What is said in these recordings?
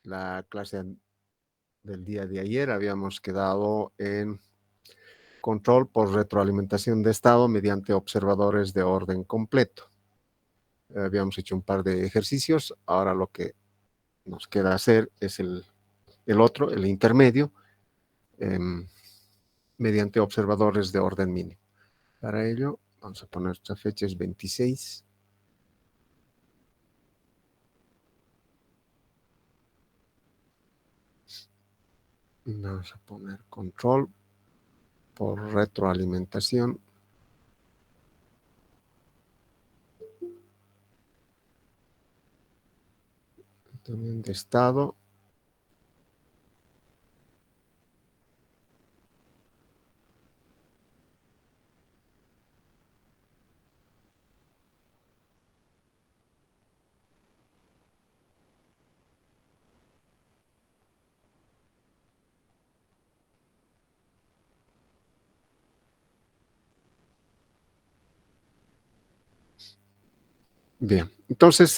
La clase del día de ayer habíamos quedado en control por retroalimentación de estado mediante observadores de orden completo. Habíamos hecho un par de ejercicios. Ahora lo que nos queda hacer es el otro, el intermedio, mediante observadores de orden mínimo. Para ello, vamos a poner nuestra fecha, es 26. Vamos a poner control por retroalimentación. También de estado. Bien, entonces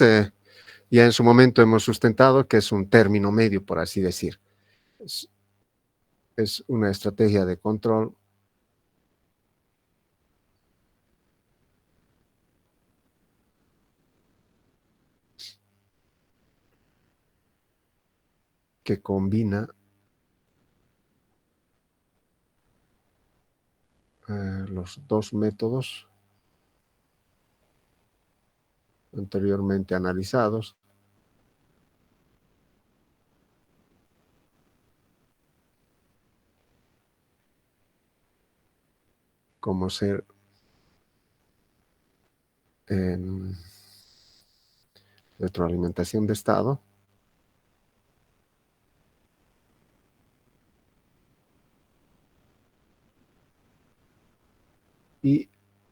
ya en su momento hemos sustentado que es un término medio, por así decir. Es una estrategia de control que combina los dos métodos anteriormente analizados, como ser retroalimentación de estado y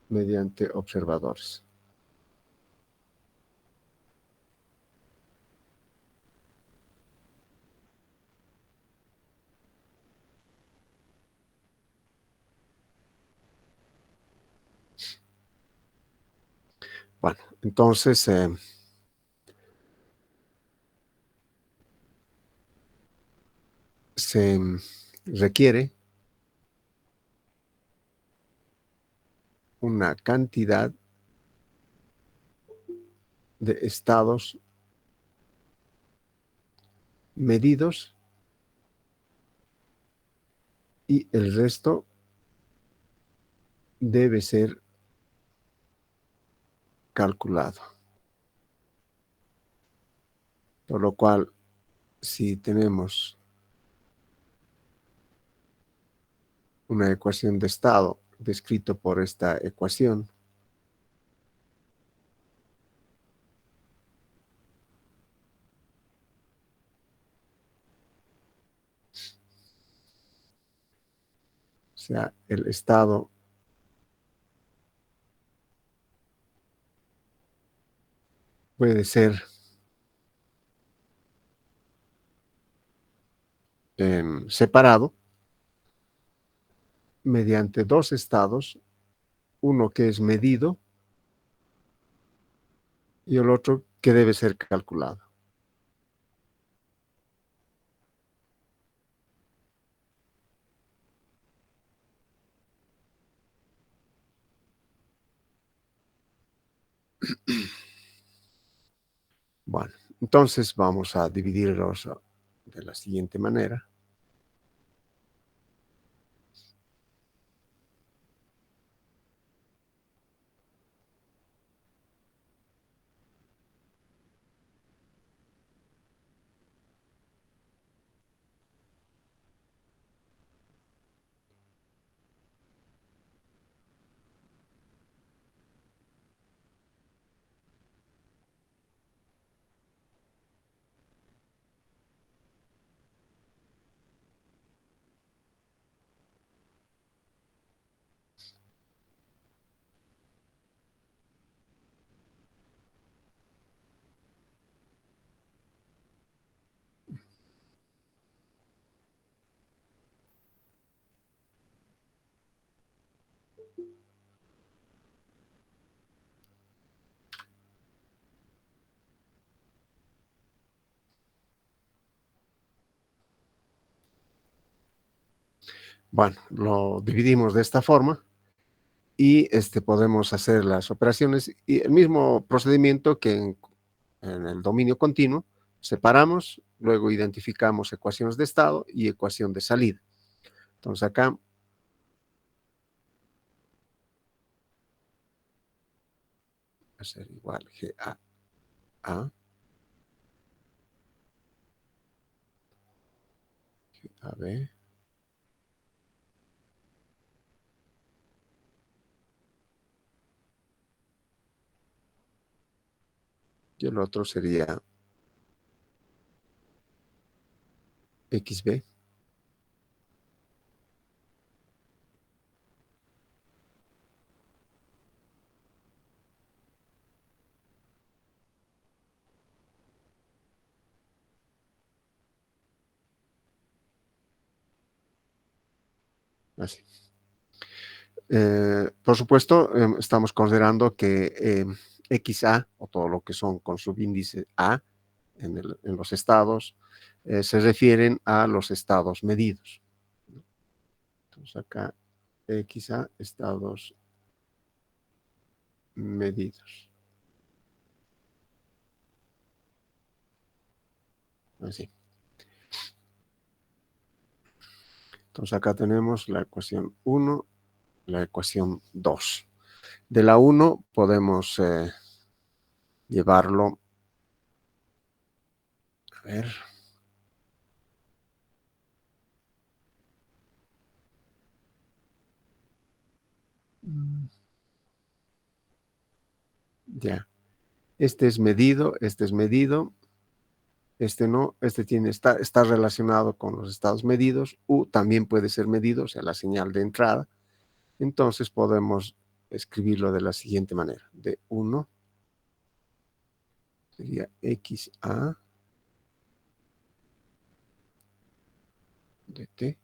mediante observadores. Bueno, entonces se requiere una cantidad de estados medidos y el resto debe ser calculado. Por lo cual, si tenemos una ecuación de estado descrito por esta ecuación, o sea, el estado puede ser separado mediante dos estados, uno que es medido y el otro que debe ser calculado. Bueno, entonces vamos a dividirlos de la siguiente manera. Bueno, lo dividimos de esta forma y podemos hacer las operaciones y el mismo procedimiento que en el dominio continuo. Separamos, luego identificamos ecuaciones de estado y ecuación de salida. Entonces acá va a ser igual GA A, AB, y el otro sería XB. Así. Por supuesto, estamos considerando que XA, o todo lo que son con subíndice A en los estados, se refieren a los estados medidos. Entonces acá XA, estados medidos. Así. Entonces acá tenemos la ecuación 1, la ecuación 2. De la 1 podemos llevarlo, a ver, ya. Este es medido, este no, está relacionado con los estados medidos, U también puede ser medido, o sea, la señal de entrada. Entonces podemos escribirlo de la siguiente manera. De 1 sería XA de T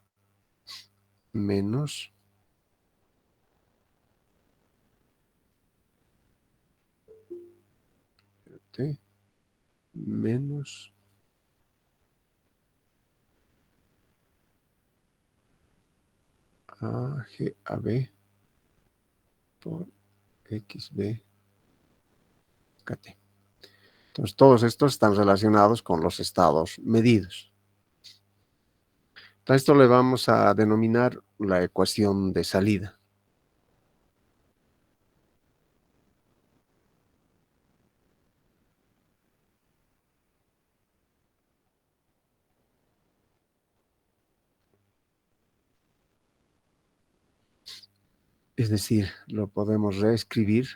menos T menos AGAB por XB KT. Entonces, todos estos están relacionados con los estados medidos. A esto le vamos a denominar la ecuación de salida. Es decir, lo podemos reescribir.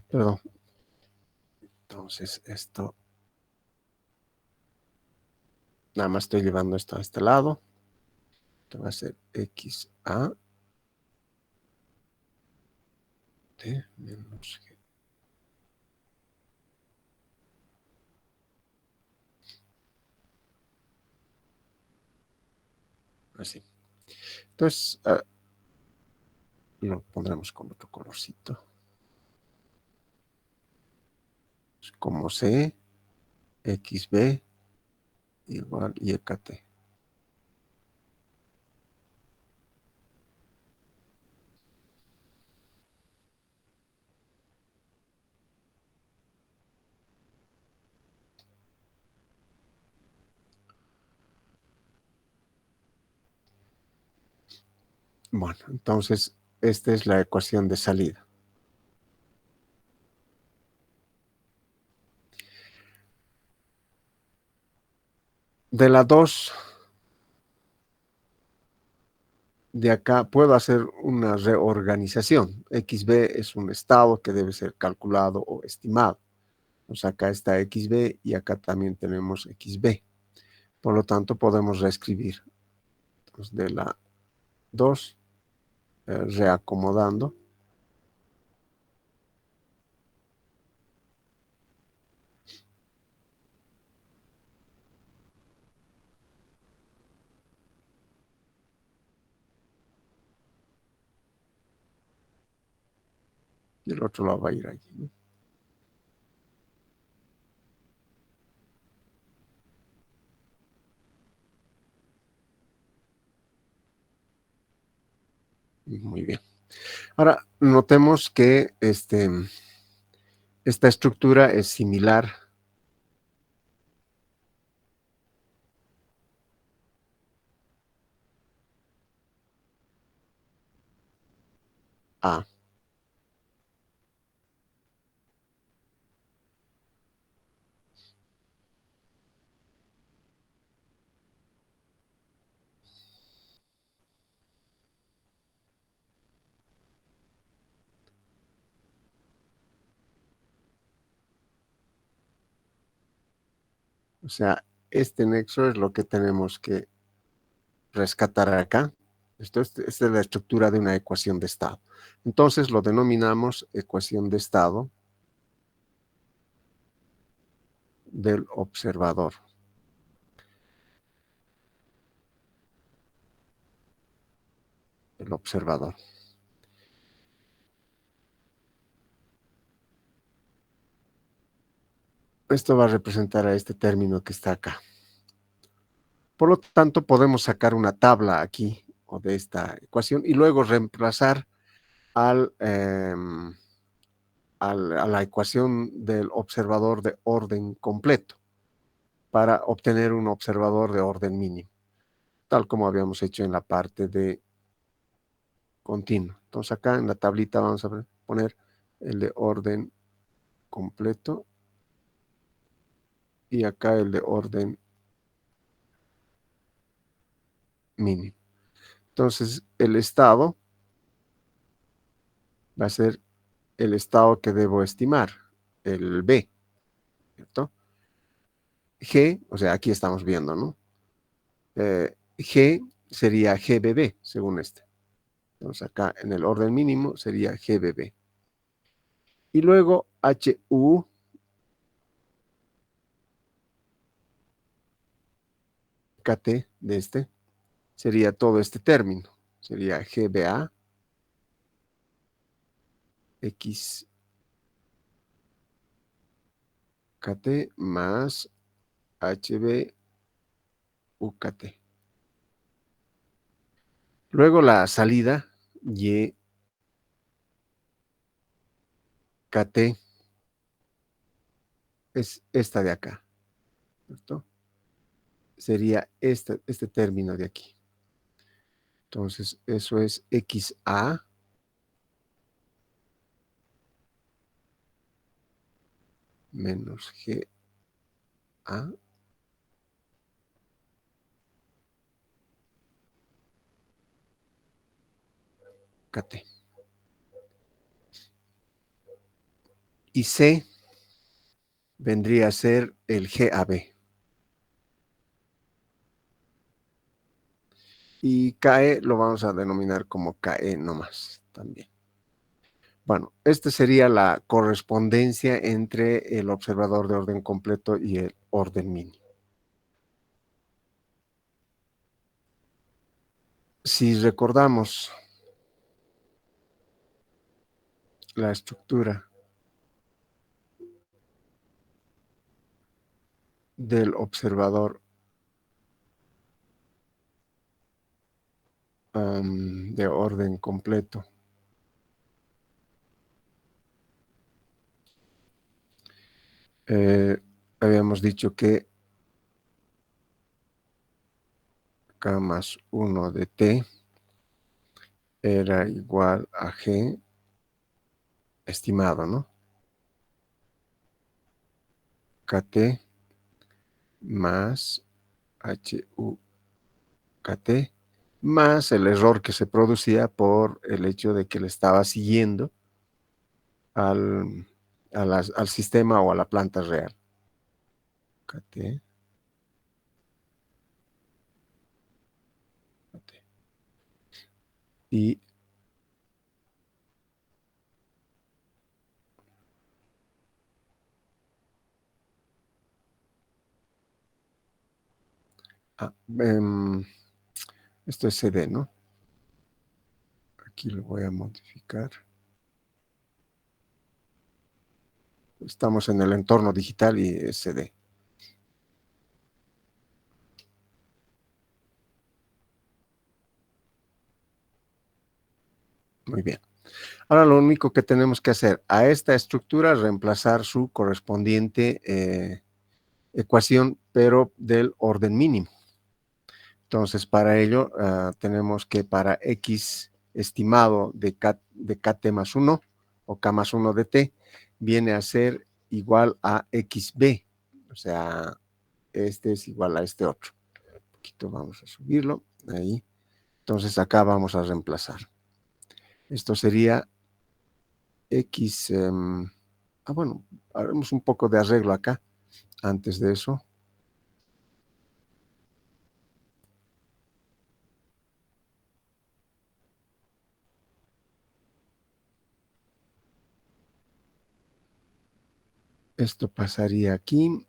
Perdón. Entonces, esto, nada más estoy llevando esto a este lado. Esto va a ser XA T menos G. Así. Entonces, lo pondremos con otro colorcito. Como C, XB igual YKT. Bueno, entonces, esta es la ecuación de salida. De la 2, de acá puedo hacer una reorganización. XB es un estado que debe ser calculado o estimado. Pues acá está XB y acá también tenemos XB. Por lo tanto, podemos reescribir. Entonces, de la 2, reacomodando. Y el otro lado va a ir allí, ¿no? Muy bien. Ahora, notemos que esta estructura es similar a. O sea, este nexo es lo que tenemos que rescatar acá. Esta es la estructura de una ecuación de estado. Entonces lo denominamos ecuación de estado del observador. El observador. Esto va a representar a este término que está acá. Por lo tanto, podemos sacar una tabla aquí o de esta ecuación y luego reemplazar al, a la ecuación del observador de orden completo para obtener un observador de orden mínimo, tal como habíamos hecho en la parte de continuo. Entonces acá en la tablita vamos a poner el de orden completo y acá el de orden mínimo. Entonces el estado va a ser el estado que debo estimar, el B, ¿cierto? G, o sea, aquí estamos viendo, ¿no? G sería GBB, según este. Entonces acá en el orden mínimo sería GBB. Y luego HU KT de este sería todo este término. Sería GBA X KT más HB UKT. Luego la salida Y KT es esta de acá, ¿cierto? Sería este término de aquí. Entonces, eso es XA menos GA KT. Y C vendría a ser el GAB. Y KE lo vamos a denominar como KE nomás también. Bueno, esta sería la correspondencia entre el observador de orden completo y el orden mínimo. Si recordamos la estructura del observador de orden completo, habíamos dicho que K más 1 de T era igual a G estimado, ¿no? KT más HUKT más el error que se producía por el hecho de que le estaba siguiendo al sistema o a la planta real. KT. Y ah, esto es CD, ¿no? Aquí lo voy a modificar. Estamos en el entorno digital y es CD. Muy bien. Ahora lo único que tenemos que hacer a esta estructura es reemplazar su correspondiente ecuación, pero del orden mínimo. Entonces, para ello, tenemos que para x estimado de kt más 1 o k más 1 de t viene a ser igual a xb. O sea, este es igual a este otro. Un poquito vamos a subirlo. Ahí. Entonces, acá vamos a reemplazar. Esto sería x. Bueno, haremos un poco de arreglo acá. Antes de eso. Esto pasaría aquí.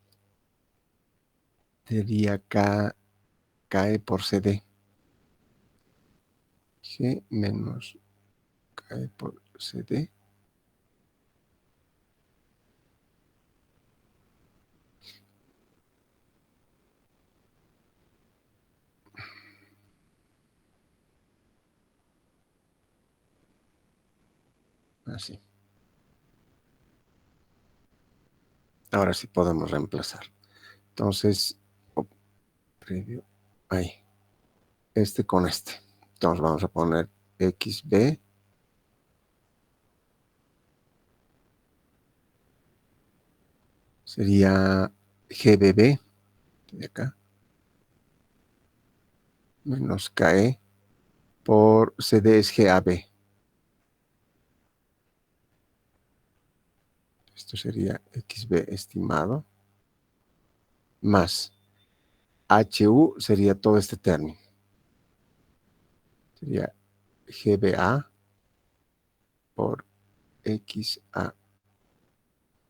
Sería K, KE por CD. G menos KE por CD. Así. Ahora sí podemos reemplazar. Entonces, previo, ahí. Este con este. Entonces vamos a poner XB. Sería GBB. De acá. Menos KE. Por CD es GAB. Esto sería XB estimado. Más HU sería todo este término. Sería GBA por XA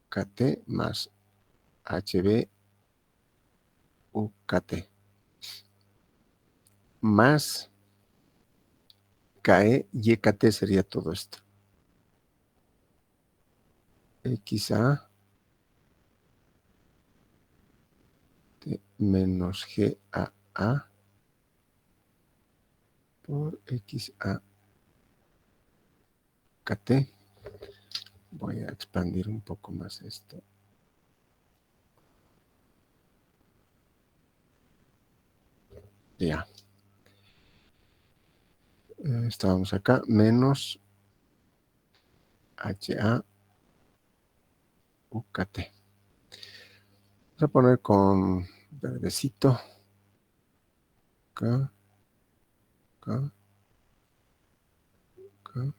KT más HB UKT más KE YKT sería todo esto. XA menos GAA por XA KT. Voy a expandir un poco más esto. Ya. Estábamos acá, menos HA UKT. Vamos a poner con verdecito. Acá, acá, acá.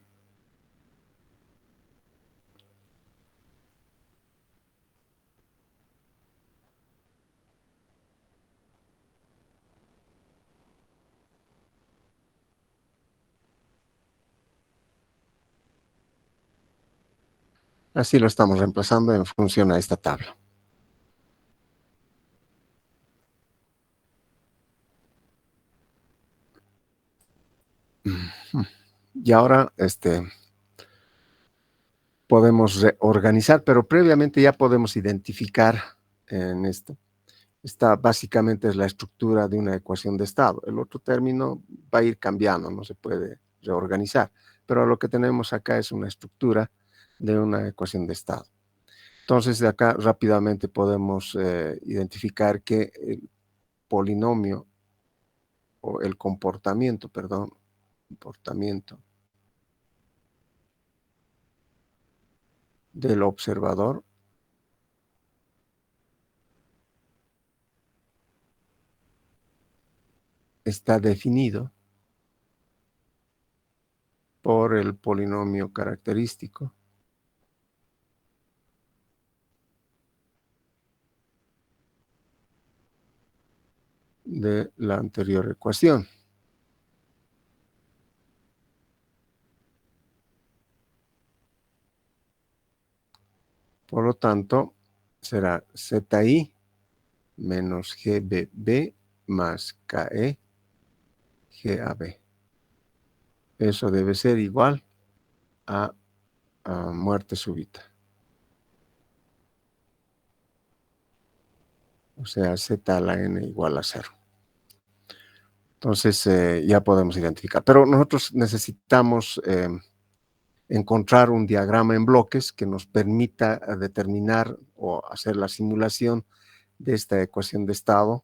Así lo estamos reemplazando en función a esta tabla. Y ahora, podemos reorganizar, pero previamente ya podemos identificar en esto. Esta básicamente es la estructura de una ecuación de estado. El otro término va a ir cambiando, no se puede reorganizar. Pero lo que tenemos acá es una estructura de una ecuación de estado. Entonces, de acá rápidamente podemos identificar que el polinomio o el comportamiento, perdón, comportamiento del observador está definido por el polinomio característico de la anterior ecuación. Por lo tanto, será ZI menos GBB más KE GAB. Eso debe ser igual a muerte súbita. O sea, Z a la N igual a 0. Entonces, ya podemos identificar. Pero nosotros necesitamos encontrar un diagrama en bloques que nos permita determinar o hacer la simulación de esta ecuación de estado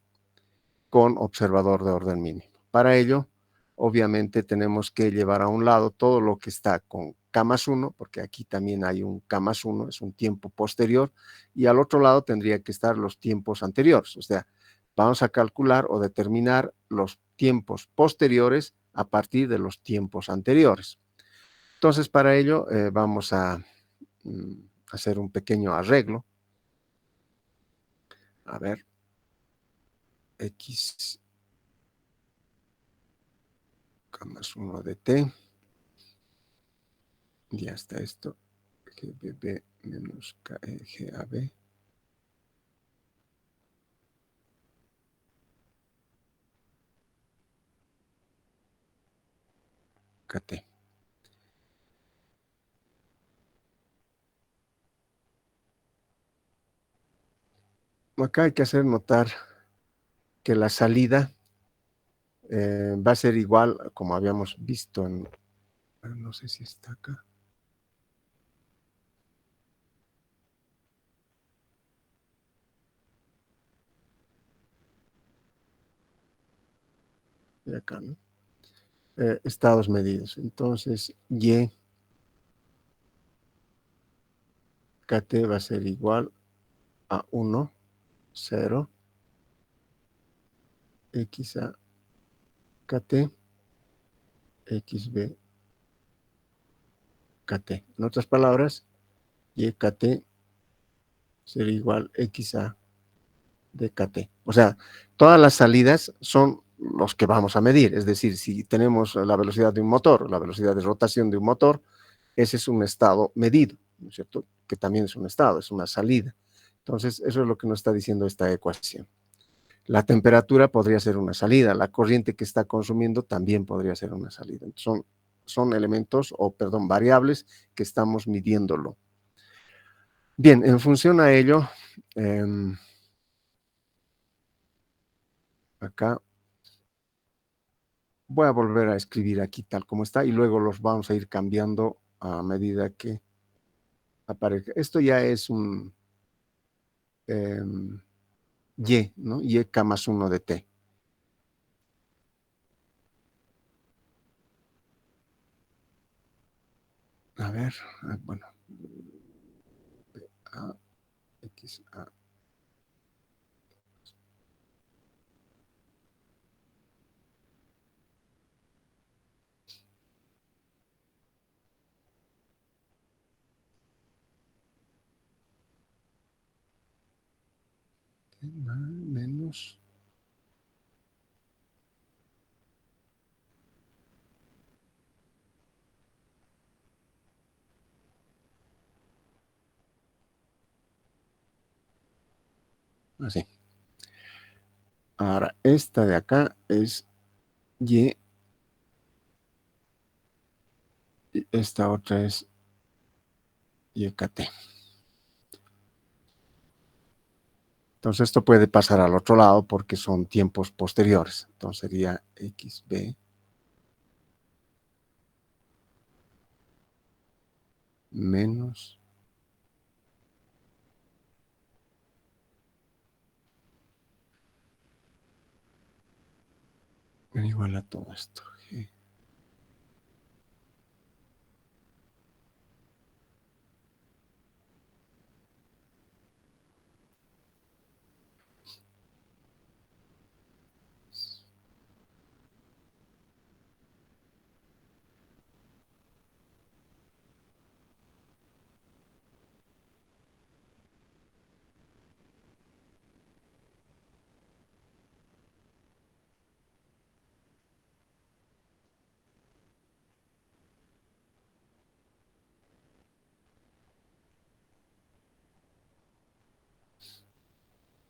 con observador de orden mínimo. Para ello, obviamente tenemos que llevar a un lado todo lo que está con K más 1, porque aquí también hay un K más 1, es un tiempo posterior, y al otro lado tendría que estar los tiempos anteriores. O sea, vamos a calcular o determinar los tiempos posteriores a partir de los tiempos anteriores. Entonces, para ello vamos a hacer un pequeño arreglo. A ver, x K más 1 de t. Ya está esto. GBB menos KEGAB. KT. Acá hay que hacer notar que la salida va a ser igual como habíamos visto en... No sé si está acá. De acá, ¿no? Estados medidos. Entonces, Y KT va a ser igual a 1, 0, X a KT, XB, KT. En otras palabras, Y KT será igual X a de KT. O sea, todas las salidas son los que vamos a medir. Es decir, si tenemos la velocidad de un motor, la velocidad de rotación de un motor, ese es un estado medido, ¿no es cierto? Que también es un estado, es una salida. Entonces, eso es lo que nos está diciendo esta ecuación. La temperatura podría ser una salida, la corriente que está consumiendo también podría ser una salida. Son elementos, o perdón, variables que estamos midiéndolo. Bien, en función a ello, acá voy a volver a escribir aquí tal como está y luego los vamos a ir cambiando a medida que aparezca. Esto ya es un Y, ¿no? Y K más 1 de T. A ver, bueno. A, X, A. Menos. Así. Ahora, esta de acá es Y. Y esta otra es YKT. Entonces esto puede pasar al otro lado porque son tiempos posteriores. Entonces sería XB menos igual a todo esto. G.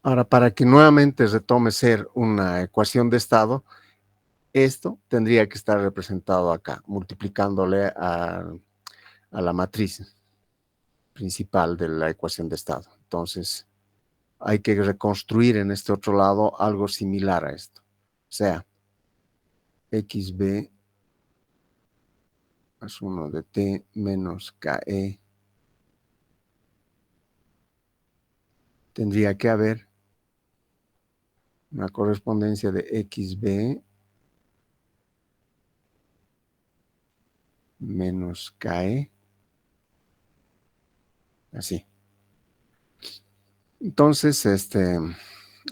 Ahora, para que nuevamente retome ser una ecuación de estado, esto tendría que estar representado acá, multiplicándole a la matriz principal de la ecuación de estado. Entonces, hay que reconstruir en este otro lado algo similar a esto. O sea, XB más 1 de t menos KE. Tendría que haber una correspondencia de XB menos KE. Así. Entonces,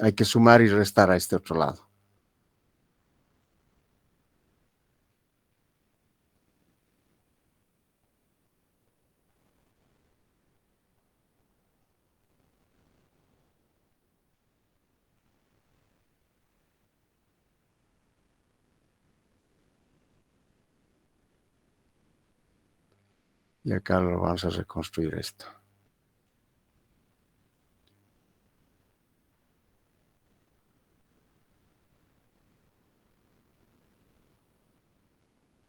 hay que sumar y restar a este otro lado. Y acá lo vamos a reconstruir esto.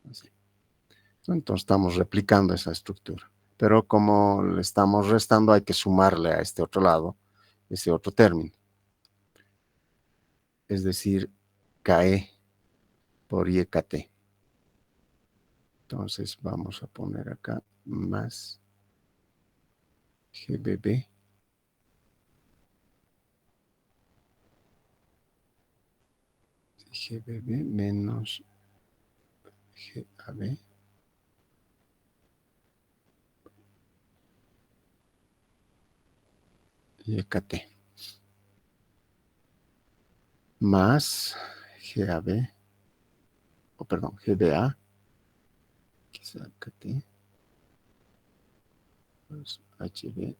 Así. Entonces estamos replicando esa estructura. Pero como le estamos restando, hay que sumarle a este otro lado, ese otro término. Es decir, KE por YKT. Entonces vamos a poner acá más GBB. GBB menos GAB. YKT. Más GAB. O perdón, GBA. Quizá KT. Más HB.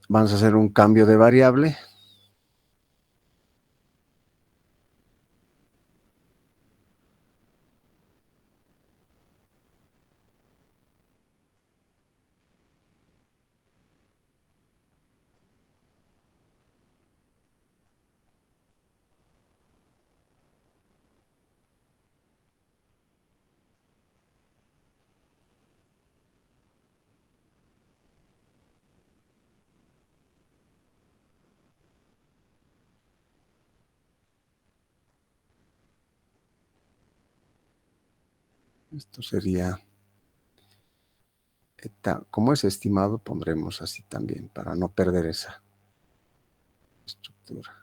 Vamos a hacer un cambio de variable. Esto sería, como es estimado, pondremos así también para no perder esa estructura.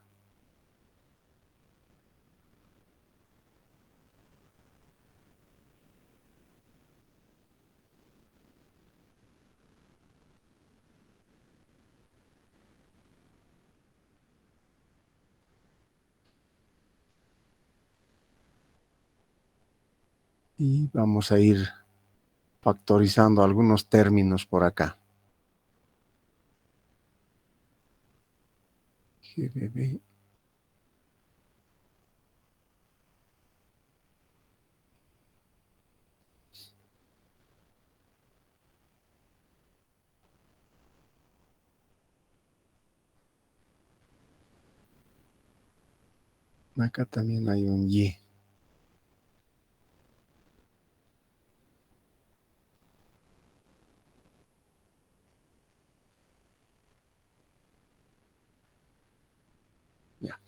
Y vamos a ir factorizando algunos términos por acá. GBB. Acá también hay un Y. Ya.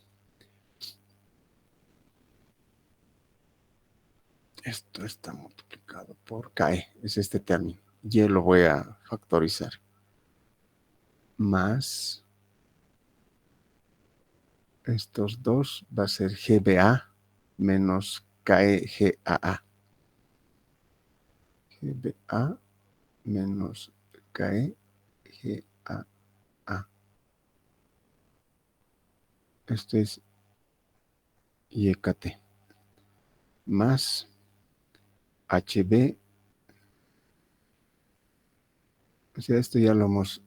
Esto está multiplicado por KE. Es este término. Y lo voy a factorizar. Más estos dos va a ser GBA menos KEGAA. GBA menos KEGAA. Esto es YKT. Más HB. O sea, esto ya lo hemos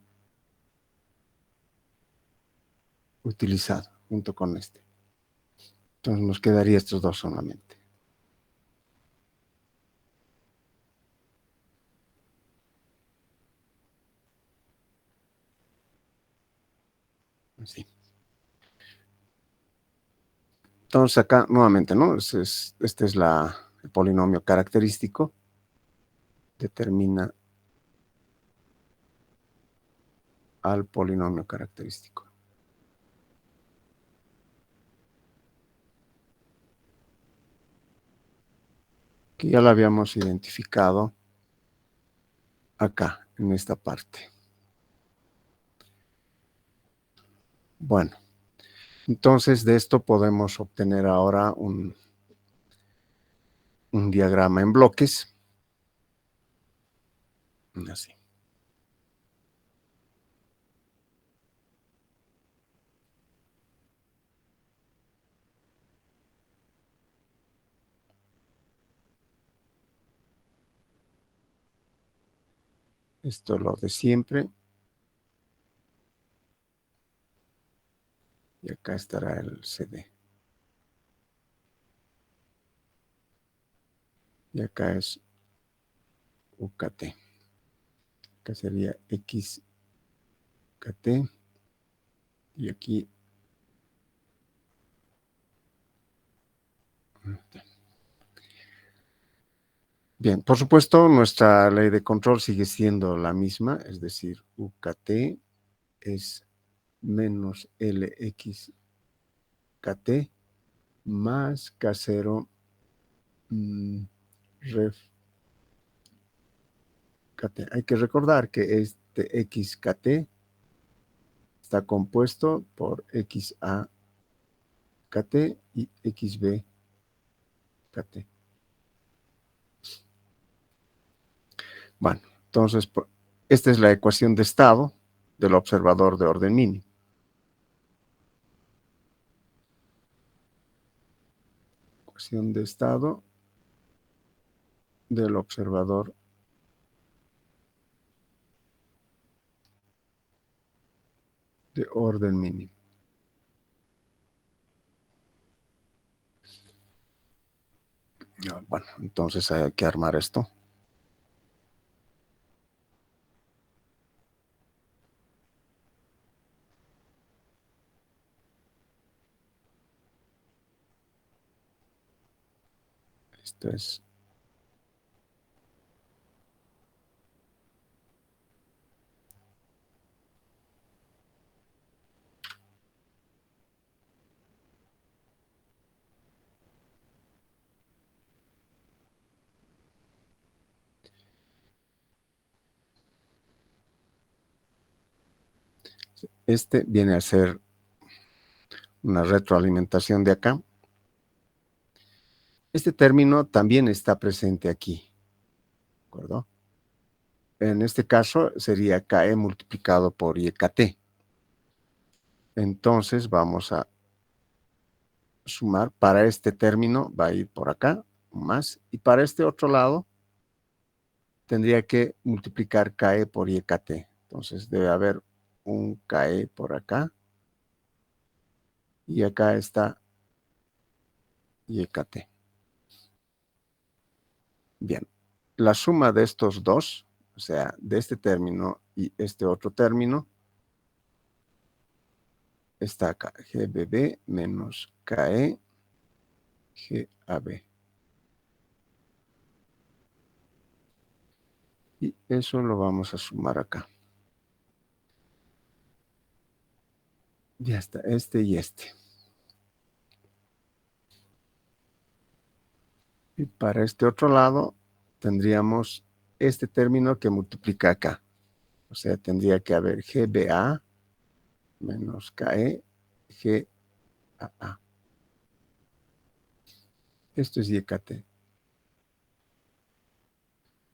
utilizado junto con este. Entonces nos quedaría estos dos solamente. Así. Entonces acá nuevamente, ¿no? Este es el polinomio característico. Determina al polinomio característico. Que ya lo habíamos identificado acá, en esta parte. Bueno, entonces de esto podemos obtener ahora un diagrama en bloques. Así. Esto es lo de siempre. Y acá estará el CD. Y acá es UKT. Acá sería XKT. Y aquí. Bien, por supuesto, nuestra ley de control sigue siendo la misma, es decir, UKT es menos LXKT más K0 ref KT. Hay que recordar que este XKT está compuesto por XAKT y XBKT. Bueno, entonces, esta es la ecuación de estado del observador de orden mínimo. Ecuación de estado del observador de orden mínimo. Bueno, entonces hay que armar esto. Esto es este viene a ser una retroalimentación de acá. Este término también está presente aquí, ¿de acuerdo? En este caso sería KE multiplicado por YKT. Entonces vamos a sumar. Para este término va a ir por acá, más. Y para este otro lado tendría que multiplicar KE por YKT. Entonces debe haber un KE por acá. Y acá está YKT. Bien, la suma de estos dos, o sea, de este término y este otro término, está acá, GBB menos KE, GAB. Y eso lo vamos a sumar acá. Ya está, este y este. Y para este otro lado, tendríamos este término que multiplica acá. O sea, tendría que haber GBA menos KE, GAA. Esto es YKT.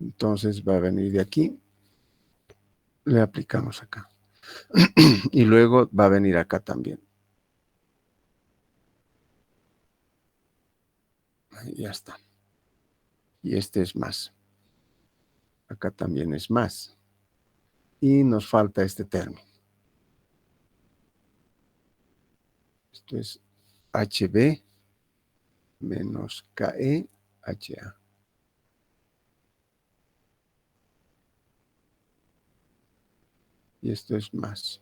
Entonces va a venir de aquí. Le aplicamos acá. Y luego va a venir acá también. Ahí ya está. Y este es más. Acá también es más. Y nos falta este término. Esto es HB menos KE, HA. Y esto es más.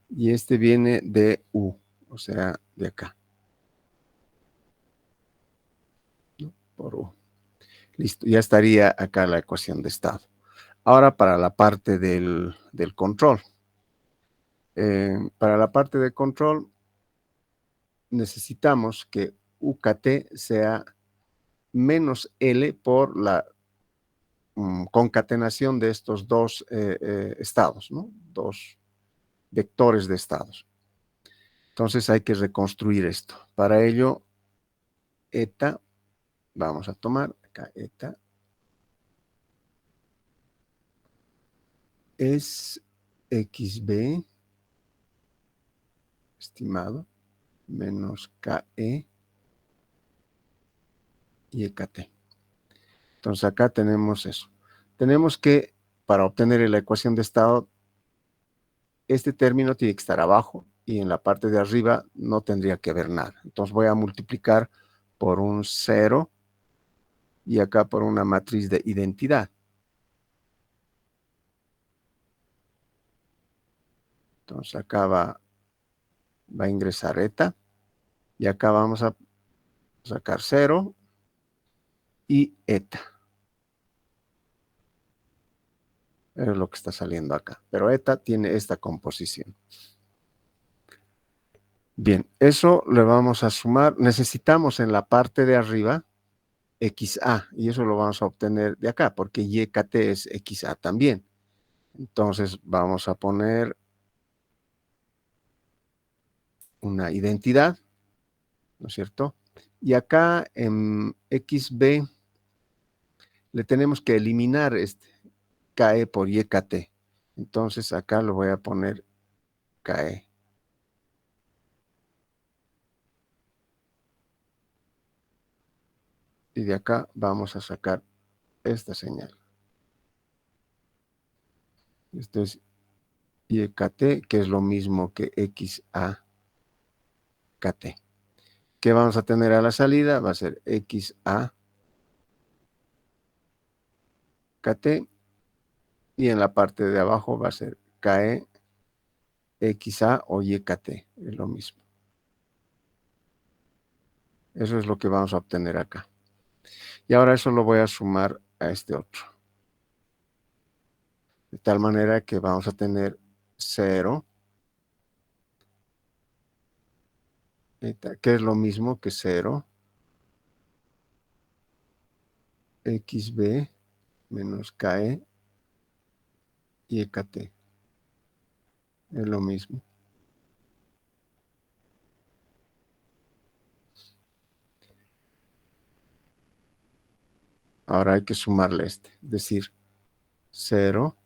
Y este viene de U, o sea, de acá. por U. Listo, ya estaría acá la ecuación de estado. Ahora para la parte del control. Para la parte de control necesitamos que UKT sea menos L por la concatenación de estos dos estados, ¿no? Dos vectores de estados. Entonces hay que reconstruir esto. Para ello, eta, vamos a tomar acá eta, es xb, estimado, menos KE y EKT. Entonces acá tenemos eso. Tenemos que, para obtener la ecuación de estado, este término tiene que estar abajo y en la parte de arriba no tendría que haber nada. Entonces voy a multiplicar por un 0 y acá por una matriz de identidad. Entonces acá va a ingresar eta y acá vamos a sacar 0 y eta. Es lo que está saliendo acá. Pero eta tiene esta composición. Bien, eso le vamos a sumar. Necesitamos en la parte de arriba XA y eso lo vamos a obtener de acá porque YKT es XA también. Entonces vamos a poner una identidad, ¿no es cierto? Y acá en XB le tenemos que eliminar este KE por YKT. Entonces acá lo voy a poner KE. Y de acá vamos a sacar esta señal. Esto es YKT, que es lo mismo que XAKT. ¿Qué vamos a tener a la salida? Va a ser XAKT. Y en la parte de abajo va a ser KE, XA o YKT. Es lo mismo. Eso es lo que vamos a obtener acá. Y ahora eso lo voy a sumar a este otro. De tal manera que vamos a tener 0, que es lo mismo que 0, XB menos KE y EKT. Es lo mismo. Ahora hay que sumarle este, es decir, 0,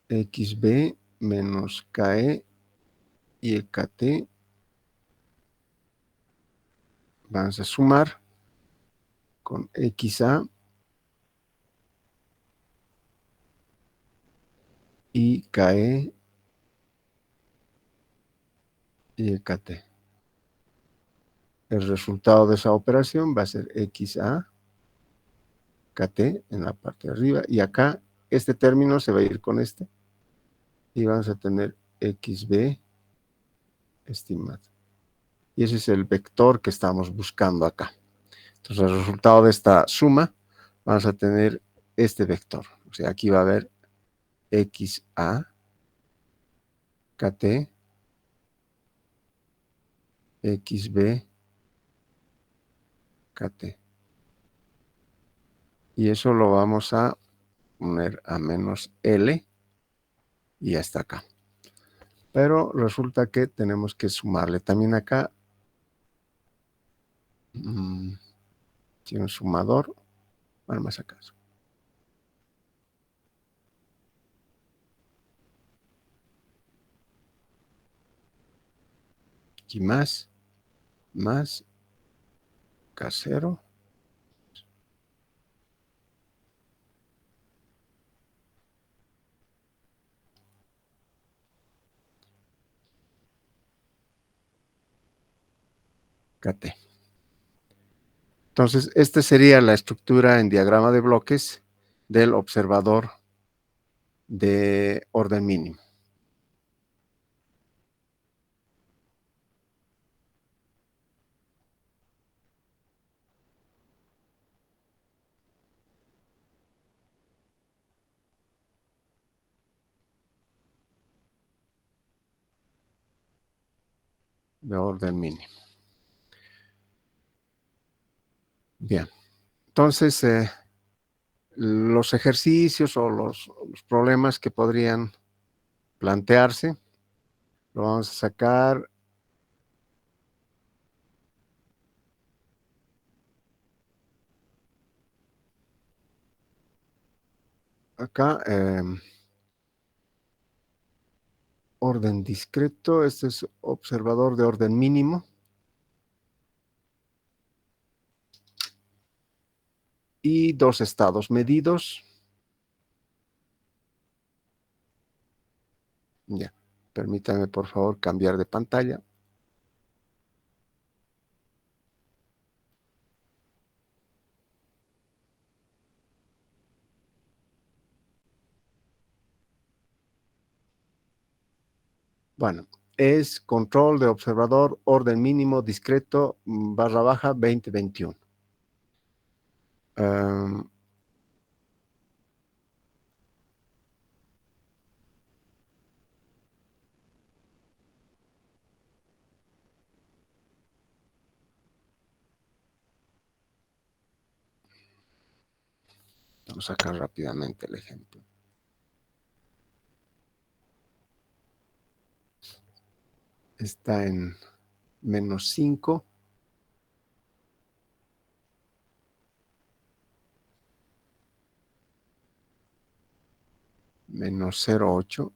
XB menos KE y EKT. Vamos a sumar con XA y KE y EKT. El resultado de esa operación va a ser XA, KT en la parte de arriba. Y acá este término se va a ir con este. Y vamos a tener XB estimado. Y ese es el vector que estamos buscando acá. Entonces, el resultado de esta suma, vamos a tener este vector. O sea, aquí va a haber XA, KT, XB, KT. Y eso lo vamos a poner a menos L y hasta acá. Pero resulta que tenemos que sumarle también acá. Tiene un sumador. Bueno, más acá. Aquí más K0. KT. Entonces, esta sería la estructura en diagrama de bloques del observador de orden mínimo. de orden mínimo. Bien, entonces los ejercicios o los problemas que podrían plantearse, lo vamos a sacar acá. Orden discreto, este es observador de orden mínimo. Y dos estados medidos. Ya, permítame por favor cambiar de pantalla. Bueno, es control de observador, orden mínimo, discreto, barra baja 2021. Vamos a sacar rápidamente el ejemplo. Está en -5. -0,8.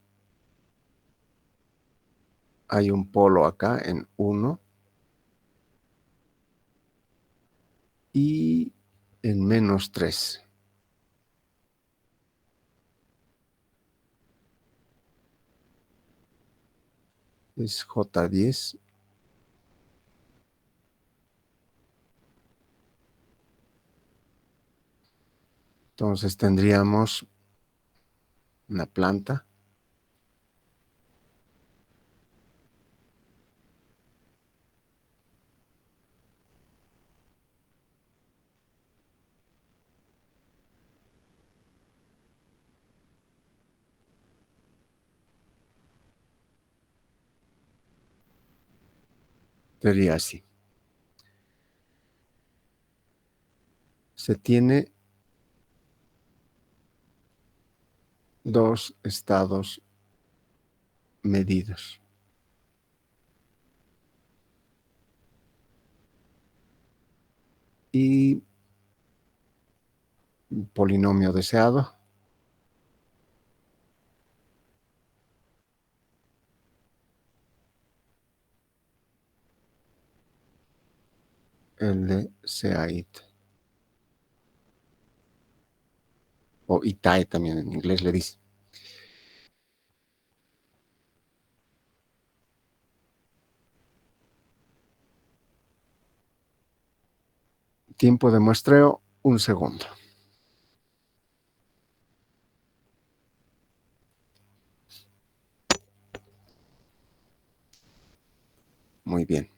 Hay un polo acá en 1. Y en -3. Es J10. Entonces tendríamos una planta. Sería así. Se tiene dos estados medidos. Y un polinomio deseado. El de SEAIT. O ITAE también en inglés le dice. Tiempo de muestreo, 1 segundo. Muy bien.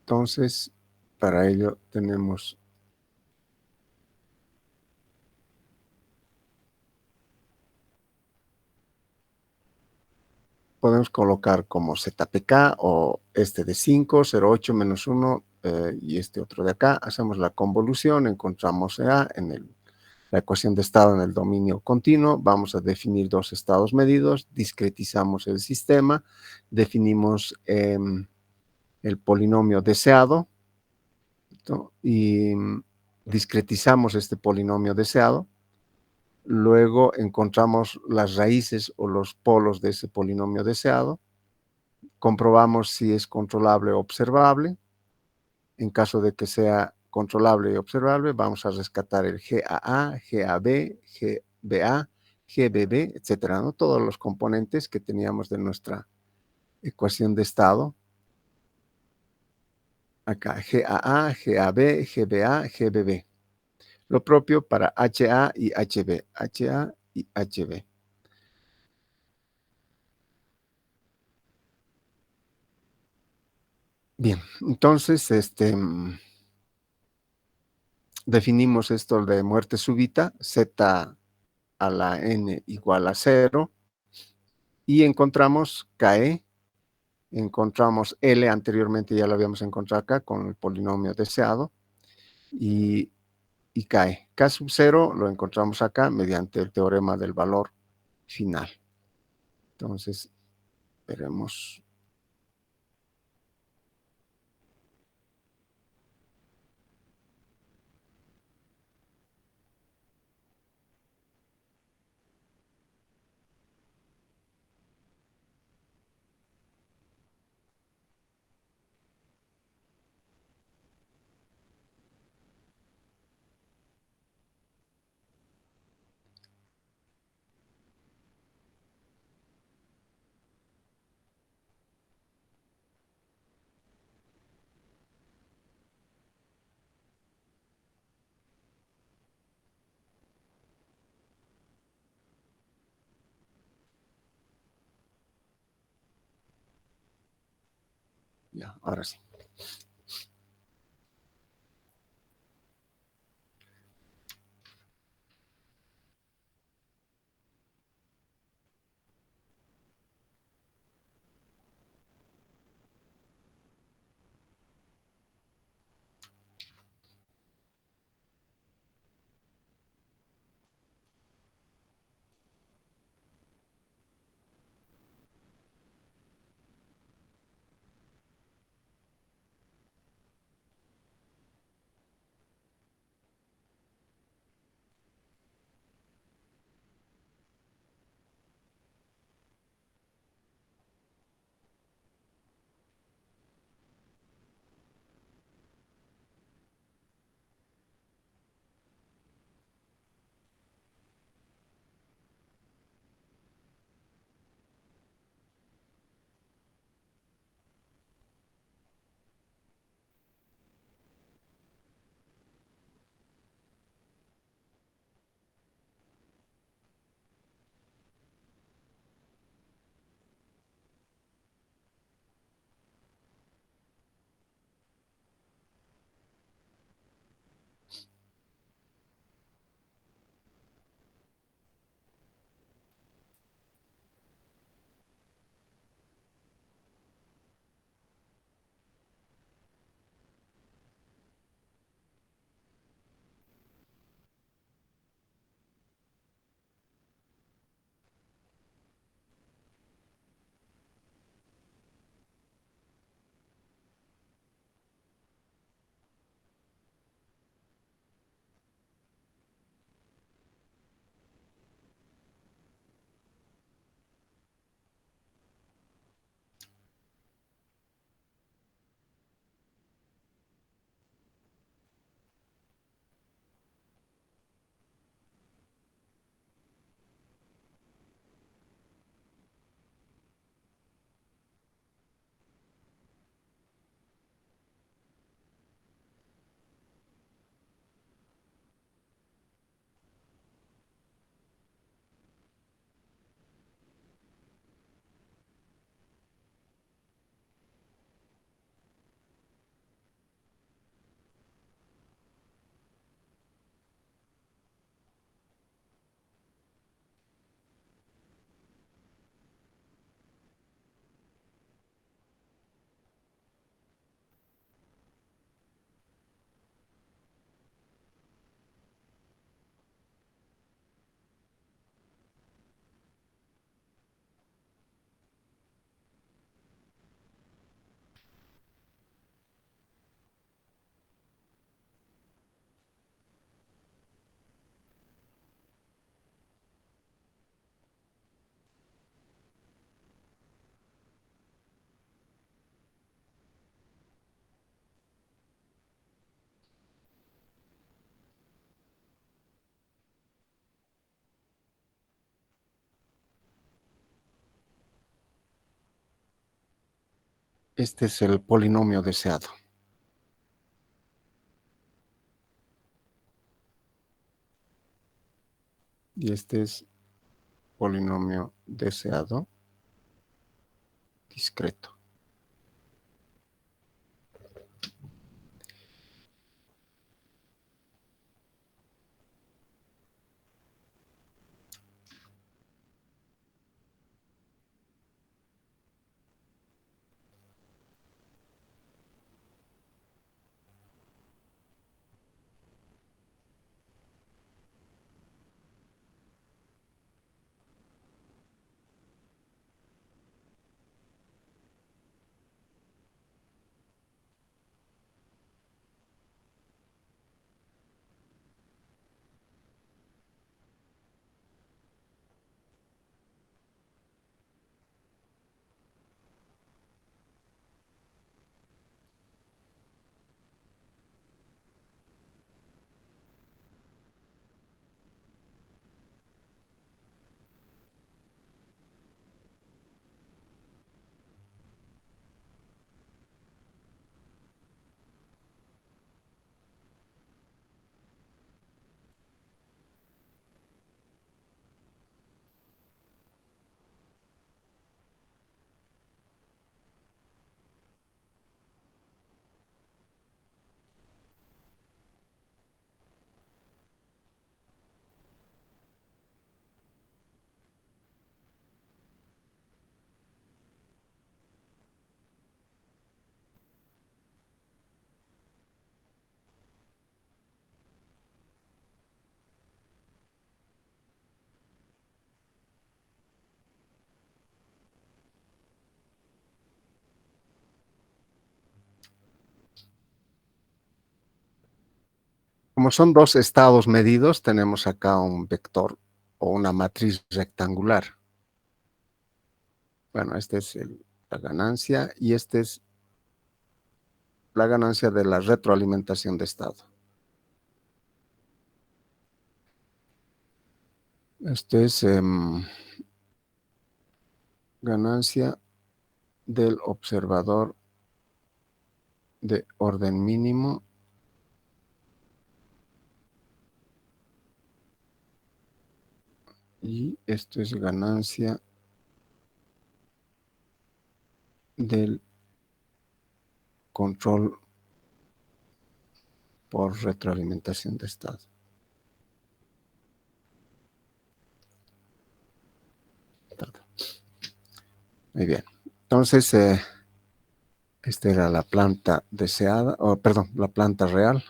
Entonces, para ello podemos colocar como ZPK o este de 5, 0,8 menos 1 y este otro de acá. Hacemos la convolución, encontramos EA en la ecuación de estado en el dominio continuo. Vamos a definir dos estados medidos, discretizamos el sistema, definimos el polinomio deseado, ¿no? Y discretizamos este polinomio deseado. Luego encontramos las raíces o los polos de ese polinomio deseado. Comprobamos si es controlable o observable. En caso de que sea controlable y observable, vamos a rescatar el GAA, GAB, GBA, GBB, etcétera, ¿no? Todos los componentes que teníamos de nuestra ecuación de estado. Acá, GAA, GAB, GBA, GBB. Lo propio para HA y HB. HA y HB. Bien, entonces, definimos esto de muerte súbita, Z a la N igual a 0, y encontramos KE encontramos L, anteriormente ya lo habíamos encontrado acá con el polinomio deseado, y, y cae. K sub 0 lo encontramos acá mediante el teorema del valor final. Entonces, veremos. Ya, ahora sí. Este es el polinomio deseado. Y este es polinomio deseado discreto. como son dos estados medidos, tenemos acá un vector o una matriz rectangular. Bueno, esta es la ganancia y esta es la ganancia de la retroalimentación de estado. Esto es ganancia del observador de orden mínimo y esto es ganancia del control por retroalimentación de estado. Muy bien. Entonces, esta era la planta deseada, o perdón, la planta real.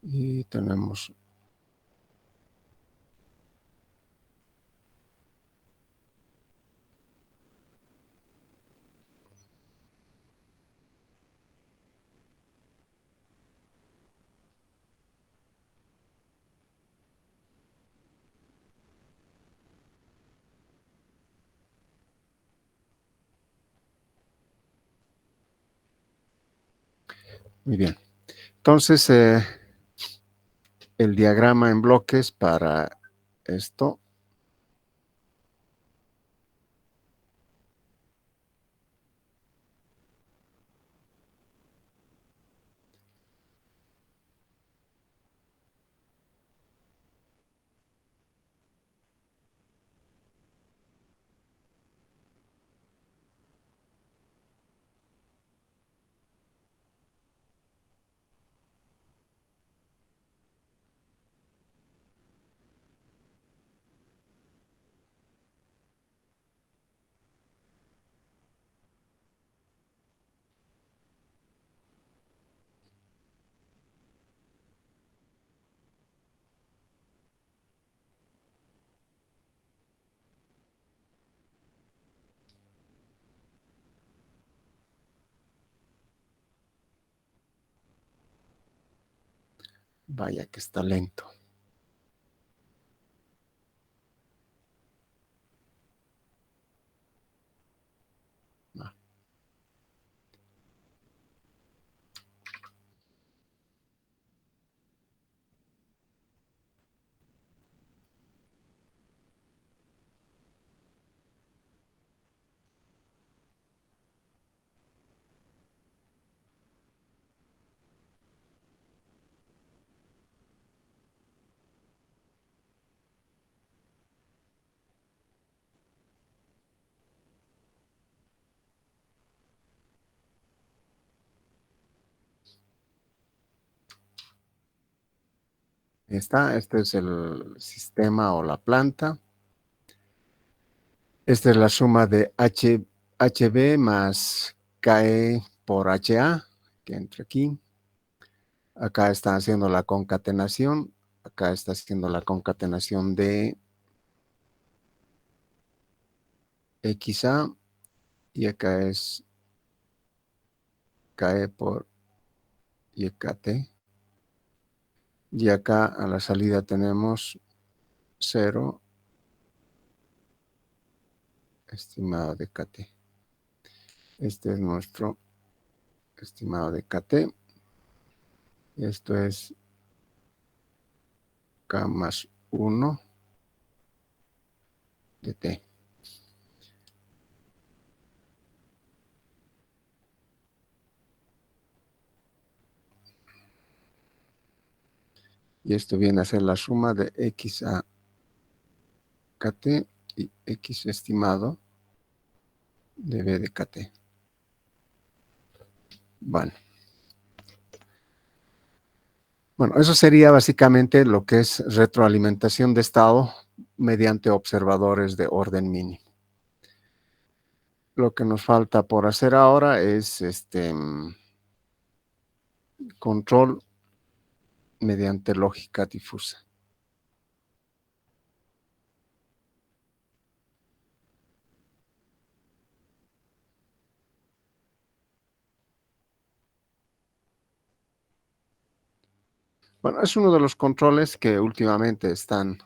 Y tenemos muy bien. Entonces, el diagrama en bloques para esto. Vaya que está lento. Ah, está, este es el sistema o la planta. Esta es la suma de HB más KE por HA, que entra aquí. Acá está haciendo la concatenación. Acá está haciendo la concatenación de XA. Y acá es KE por YKT. Y acá a la salida tenemos 0 estimado de KT. Este es nuestro estimado de KT. Esto es K más 1 de T. Y esto viene a ser la suma de X a KT y X estimado de B de KT. Bueno, eso sería básicamente lo que es retroalimentación de estado mediante observadores de orden mínimo. Lo que nos falta por hacer ahora es control mediante lógica difusa. Bueno, es uno de los controles que últimamente están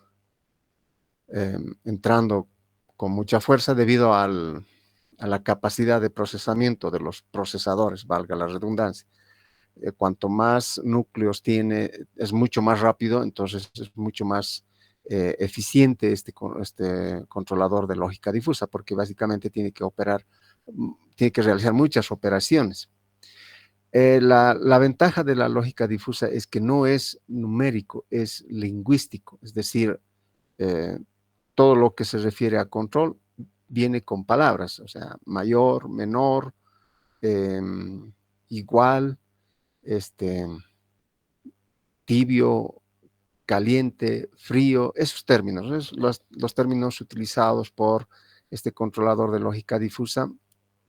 entrando con mucha fuerza debido a la capacidad de procesamiento de los procesadores, valga la redundancia. Cuanto más núcleos tiene, es mucho más rápido, entonces es mucho más eficiente este controlador de lógica difusa, porque básicamente tiene que tiene que realizar muchas operaciones. La ventaja de la lógica difusa es que no es numérico, es lingüístico, es decir, eh, todo lo que se refiere a control viene con palabras, o sea, mayor, menor, eh, igual, este, tibio, caliente, frío, esos términos, los términos utilizados por este controlador de lógica difusa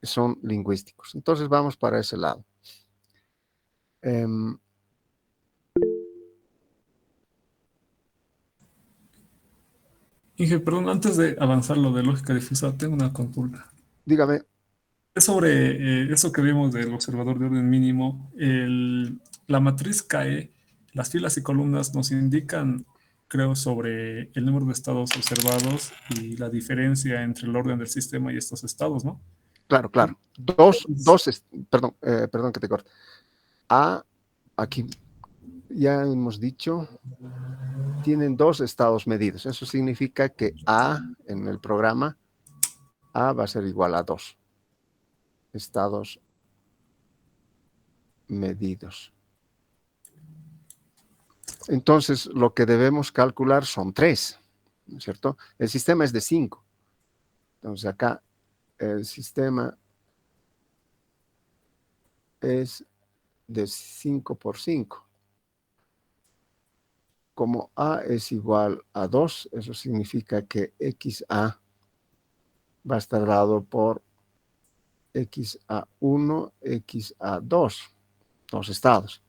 son lingüísticos. Entonces vamos para ese lado. Inge, perdón, antes de avanzar lo de lógica difusa, tengo una consulta. Dígame. Es sobre eso que vimos del observador de orden mínimo. La matriz CAE, las filas y columnas nos indican, creo, sobre el número de estados observados y la diferencia entre el orden del sistema y estos estados, ¿no? Claro, claro. Perdón, perdón que te corte. Aquí ya hemos dicho, tienen dos estados medidos. Eso significa que A en el programa, A va a ser igual a 2 estados medidos. Entonces, lo que debemos calcular son 3, ¿no es cierto? El sistema es de 5. Entonces, acá el sistema es de 5 por 5. Como A es igual a 2, eso significa que XA va a estar dado por XA1, XA2, dos estados.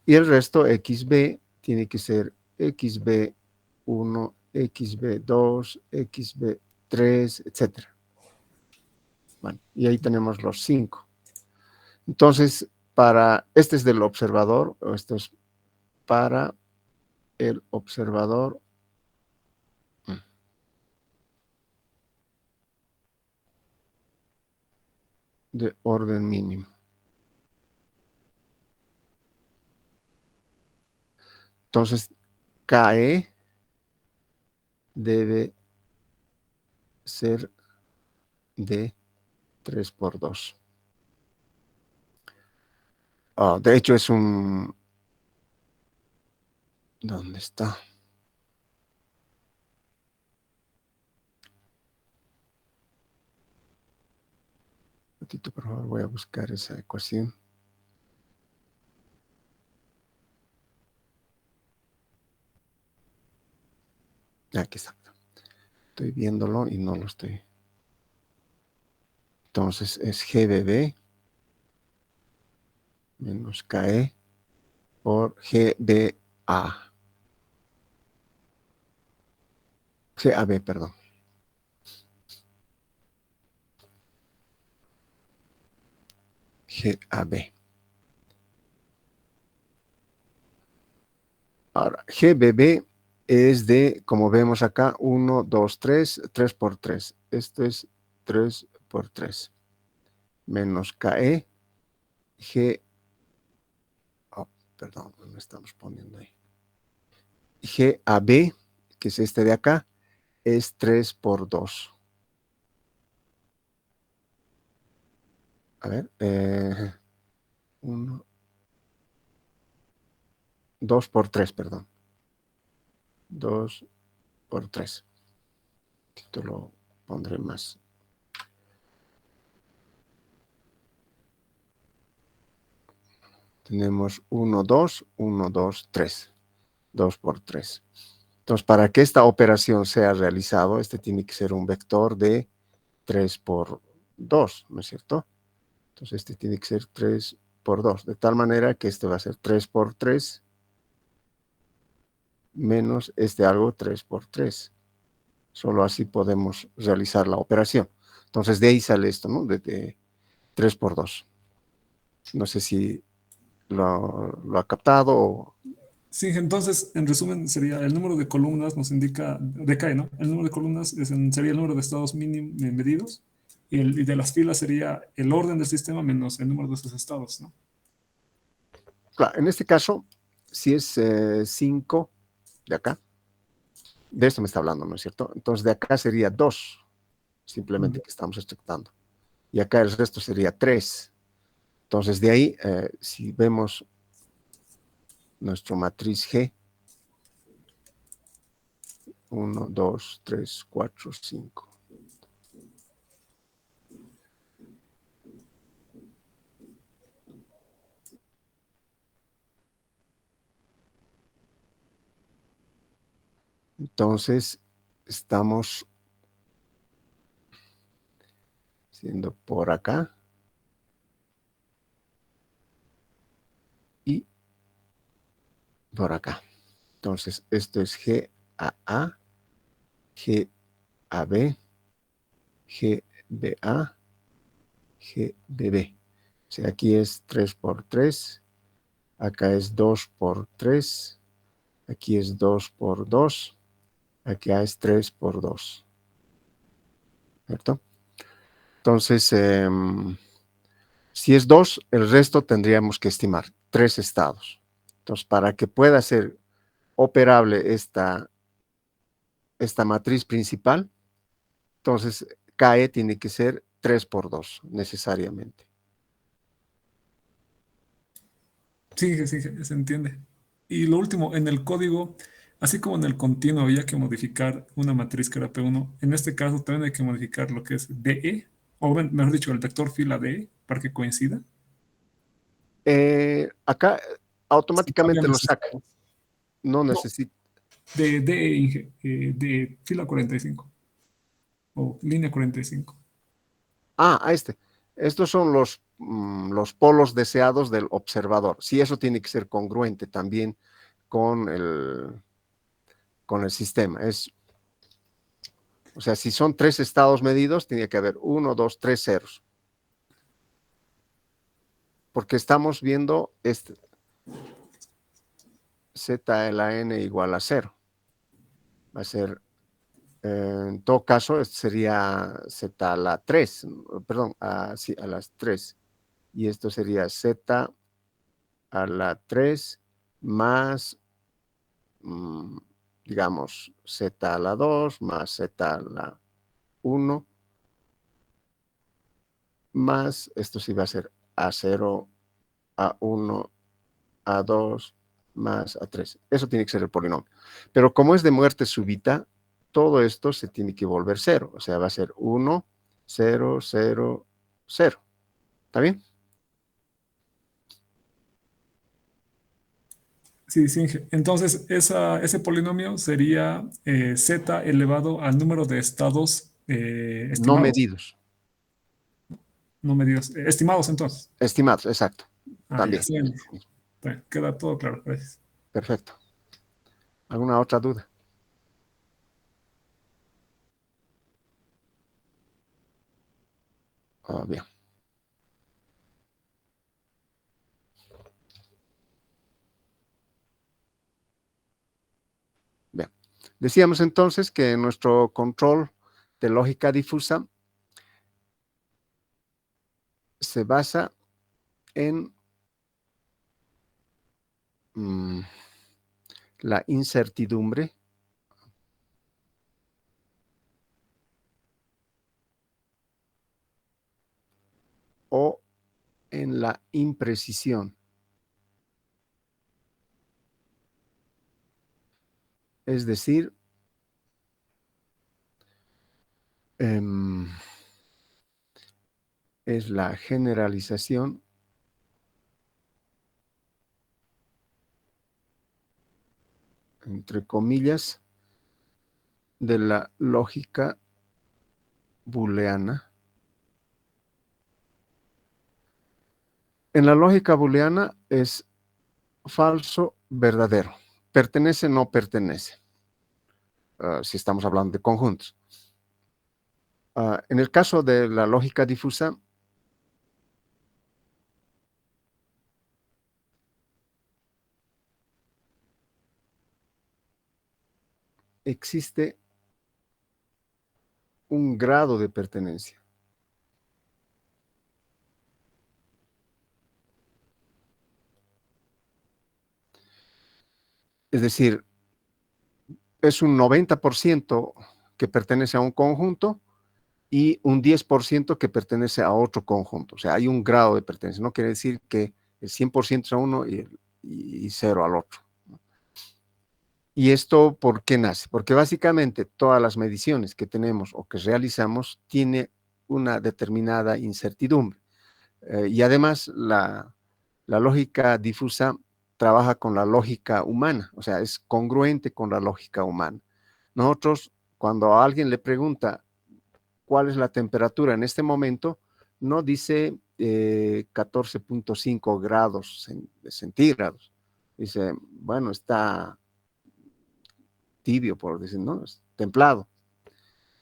Y el resto XB tiene que ser XB1, XB2, XB3, etc. Bueno, y ahí tenemos los 5. Entonces, este es del observador, o esto es para el observador de orden mínimo. Entonces, KE debe ser de 3 por 2. De hecho, es un... ¿Dónde está? Un ratito, por favor, voy a buscar esa ecuación. Aquí está. Estoy viéndolo y no lo estoy. Entonces es GBB menos KE por GBA. GAB, perdón. GAB. Ahora, GBB es de, como vemos acá, 1, 2, 3, 3 por 3. Esto es 3 por 3. Menos KE, G, oh, perdón, no estamos poniendo ahí. GAB, que es este de acá, es 3 por 2. A ver, 1, 2 por 3, perdón. 2 por 3. Esto lo pondré más. Tenemos 1, 2, 1, 2, 3. 2 por 3. Entonces, para que esta operación sea realizado, este tiene que ser un vector de 3 por 2, ¿no es cierto? Entonces, este tiene que ser 3 por 2, de tal manera que este va a ser 3 por 3 menos este algo 3 por 3. Solo así podemos realizar la operación. Entonces, de ahí sale esto, ¿no? De 3 por 2. No sé si lo ha captado o... Sí, entonces, en resumen, sería el número de columnas nos indica, decae, ¿no? El número de columnas sería el número de estados mínimos medidos y de las filas sería el orden del sistema menos el número de esos estados, ¿no? Claro, en este caso, si es 5 de acá, de esto me está hablando, ¿no es cierto? Entonces de acá sería 2, simplemente que estamos extractando. Y acá el resto sería 3. Entonces de ahí, si vemos nuestra matriz G, 1, 2, 3, 4, 5. Entonces, estamos haciendo por acá y por acá. Entonces, esto es G a A, G a B, G de A, G de B. O sea, aquí es 3 por 3, acá es 2 por 3, aquí es 2 por 2, acá es 3 por 2. ¿Cierto? Entonces, si es 2, el resto tendríamos que estimar 3 estados. Entonces, para que pueda ser operable esta matriz principal, entonces KE tiene que ser 3 por 2 necesariamente. Sí, sí, se entiende. Y lo último, en el código, así como en el continuo había que modificar una matriz que era P1, en este caso también hay que modificar lo que es DE, o mejor dicho, el vector fila DE, para que coincida. Acá Si automáticamente cambian lo los saca. estados. No No, necesita. de fila 45 o línea 45. Ah, este. Estos son los polos deseados del observador. Sí, eso tiene que ser congruente también con el sistema. O sea, si son 3 estados medidos, tiene que haber 1, 2, 3 ceros. Porque estamos viendo z a la n igual a 0. Va a ser, en todo caso, sería z a la 3, perdón, sí, a las 3. Y esto sería z a la 3 más, digamos, z a la 2 más z a la 1 más, esto sí va a ser a0, a1, a2 más a3. Eso tiene que ser el polinomio. Pero como es de muerte súbita, todo esto se tiene que volver 0. O sea, va a ser 1, 0, 0, 0. ¿Está bien? Sí, sí. Entonces, ese polinomio sería z elevado al número de estados No estimados, medidos. no medidos, estimados entonces. Estimados, exacto. Ah, ya También. sí. Bueno, queda todo claro, gracias. Perfecto. ¿Alguna otra duda? Bien. Bien. Decíamos entonces que nuestro control de lógica difusa se basa en la incertidumbre o en la imprecisión. Es decir, es la generalización entre comillas de la lógica booleana. En la lógica booleana es falso, verdadero. Pertenece, no pertenece. Si estamos hablando de conjuntos. En el caso de la lógica difusa, existe un grado de pertenencia. Es decir, es un 90% que pertenece a un conjunto y un 10% que pertenece a otro conjunto. O sea, hay un grado de pertenencia. No quiere decir que el 100% es a uno y 0 al otro. ¿Y esto por qué nace? Porque básicamente todas las mediciones que tenemos o que realizamos tiene una determinada incertidumbre. Y además la lógica difusa trabaja con la lógica humana, o sea, es congruente con la lógica humana. Nosotros, cuando a alguien le pregunta cuál es la temperatura en este momento, no dice 14.5 grados centígrados. Dice, bueno, está tibio, por decir, ¿no? Es templado.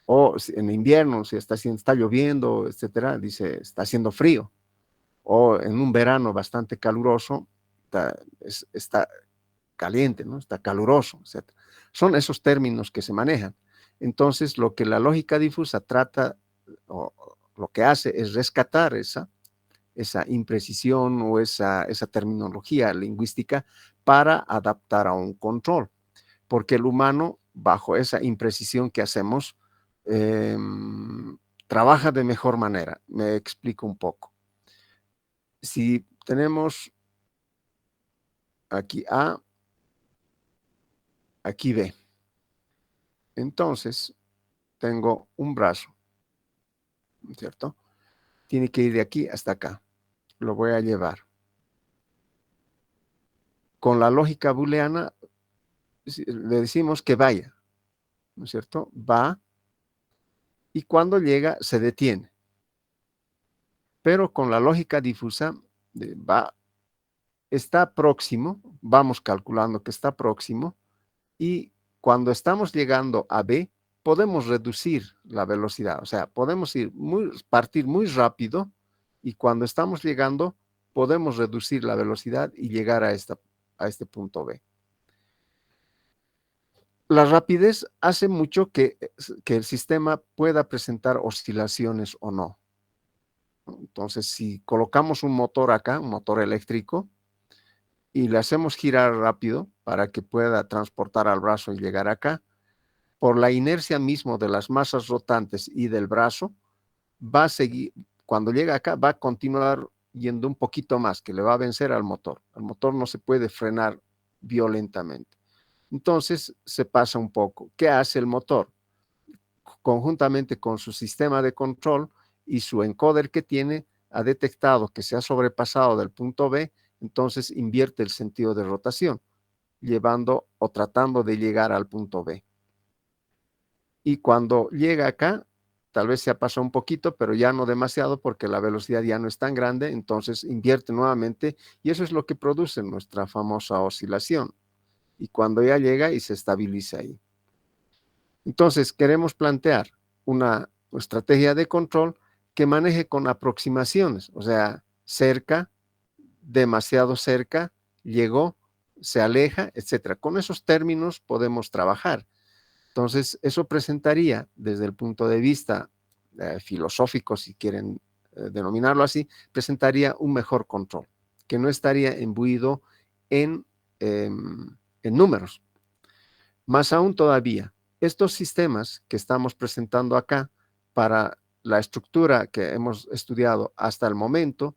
O en invierno, si está lloviendo, etcétera, dice, está haciendo frío. O en un verano bastante caluroso, está caliente, ¿no? Está caluroso, etcétera. Son esos términos que se manejan. Entonces, lo que la lógica difusa trata, o lo que hace es rescatar esa imprecisión o esa terminología lingüística para adaptar a un control. Porque el humano, bajo esa imprecisión que hacemos, trabaja de mejor manera. Me explico un poco. Si tenemos aquí A, aquí B, entonces tengo un brazo, ¿cierto? Tiene que ir de aquí hasta acá. Lo voy a llevar. Con la lógica booleana le decimos que vaya, ¿no es cierto? Va y cuando llega se detiene. Pero con la lógica difusa va, está próximo, vamos calculando que está próximo y cuando estamos llegando a B podemos reducir la velocidad, o sea, podemos partir muy rápido y cuando estamos llegando podemos reducir la velocidad y llegar a este punto B. La rapidez hace mucho que el sistema pueda presentar oscilaciones o no. Entonces, si colocamos un motor acá, un motor eléctrico, y le hacemos girar rápido para que pueda transportar al brazo y llegar acá, por la inercia mismo de las masas rotantes y del brazo, va a seguir, cuando llega acá, va a continuar yendo un poquito más, que le va a vencer al motor. El motor no se puede frenar violentamente. Entonces se pasa un poco. ¿Qué hace el motor? Conjuntamente con su sistema de control y su encoder que tiene, ha detectado que se ha sobrepasado del punto B, entonces invierte el sentido de rotación, llevando o tratando de llegar al punto B. Y cuando llega acá, tal vez se ha pasado un poquito, pero ya no demasiado porque la velocidad ya no es tan grande, entonces invierte nuevamente y eso es lo que produce nuestra famosa oscilación. Y cuando ya llega y se estabiliza ahí. Entonces, queremos plantear una estrategia de control que maneje con aproximaciones, o sea, cerca, demasiado cerca, llegó, se aleja, etcétera. Con esos términos podemos trabajar. Entonces, eso presentaría, desde el punto de vista filosófico, si quieren denominarlo así, presentaría un mejor control, que no estaría imbuido en, en números. Más aún todavía, estos sistemas que estamos presentando acá para la estructura que hemos estudiado hasta el momento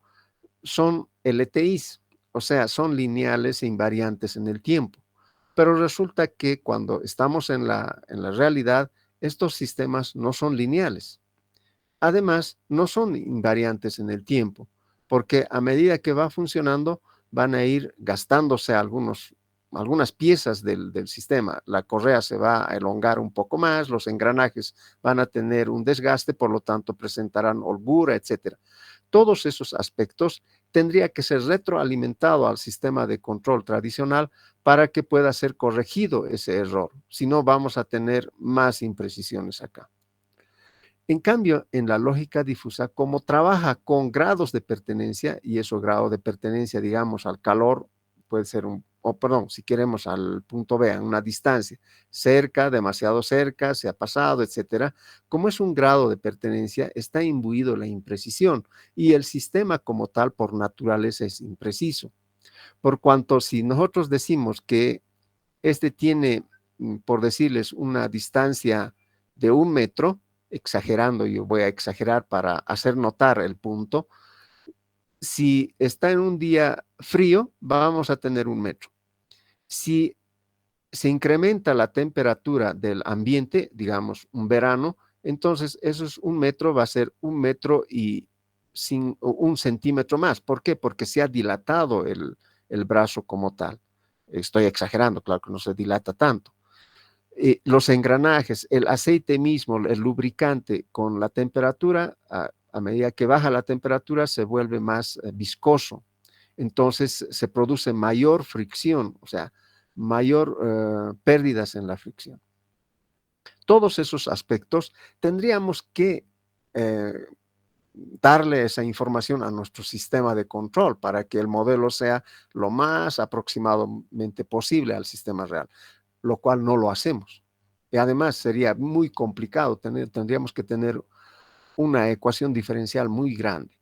son LTIs, o sea, son lineales e invariantes en el tiempo. Pero resulta que cuando estamos en la realidad, estos sistemas no son lineales. Además, no son invariantes en el tiempo, porque a medida que va funcionando, van a ir gastándose algunas piezas del sistema. La correa se va a elongar un poco más, los engranajes van a tener un desgaste, por lo tanto presentarán holgura, etcétera. Todos esos aspectos tendría que ser retroalimentado al sistema de control tradicional para que pueda ser corregido ese error. Si no, vamos a tener más imprecisiones acá. En cambio, en la lógica difusa, como trabaja con grados de pertenencia, y eso grado de pertenencia, digamos, al calor, puede ser 11 o perdón, si queremos al punto B, a una distancia, cerca, demasiado cerca, se ha pasado, etcétera, como es un grado de pertenencia, está imbuido la imprecisión y el sistema como tal por naturaleza es impreciso. Por cuanto si nosotros decimos que este tiene, por decirles, una distancia de 1 metro, exagerando, yo voy a exagerar para hacer notar el punto, si está en un día frío, vamos a tener 1 metro. Si se incrementa la temperatura del ambiente, digamos un verano, entonces eso es 1 metro, va a ser 1 metro y 1 centímetro más. ¿Por qué? Porque se ha dilatado el brazo como tal. Estoy exagerando, claro que no se dilata tanto. Los engranajes, el aceite mismo, el lubricante con la temperatura, a medida que baja la temperatura se vuelve más viscoso. Entonces se produce mayor fricción, o sea, mayor pérdidas en la fricción. Todos esos aspectos tendríamos que darle esa información a nuestro sistema de control para que el modelo sea lo más aproximadamente posible al sistema real, lo cual no lo hacemos. Y además sería muy complicado, tendríamos que tener una ecuación diferencial muy grande.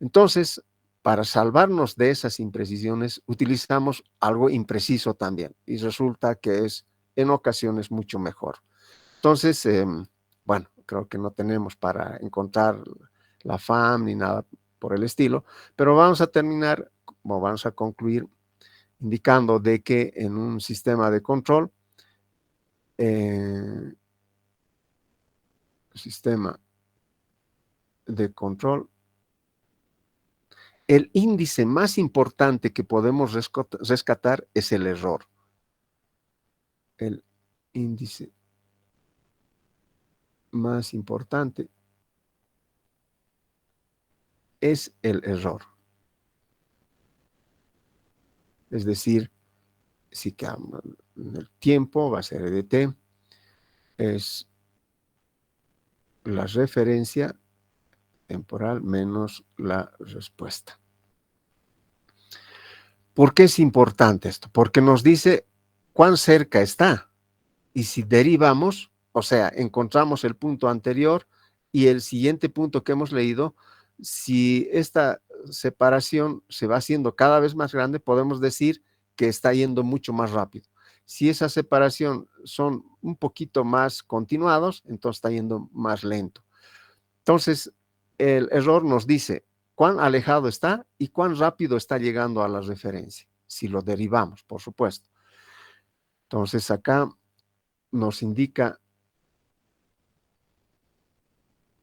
Entonces, para salvarnos de esas imprecisiones, utilizamos algo impreciso también y resulta que es en ocasiones mucho mejor. Entonces, bueno, creo que no tenemos para encontrar la FAM ni nada por el estilo, pero vamos a terminar, o vamos a concluir indicando de que en un sistema de control, sistema de control, el índice más importante que podemos rescatar es el error. El índice más importante es el error. Es decir, si cambia el tiempo, va a ser EDT, es la referencia temporal menos la respuesta. ¿Por qué es importante esto? Porque nos dice cuán cerca está. Y si derivamos, o sea, encontramos el punto anterior y el siguiente punto que hemos leído, si esta separación se va haciendo cada vez más grande, podemos decir que está yendo mucho más rápido. Si esa separación son un poquito más continuados, entonces está yendo más lento. Entonces, el error nos dice cuán alejado está y cuán rápido está llegando a la referencia, si lo derivamos, por supuesto. Entonces, acá nos indica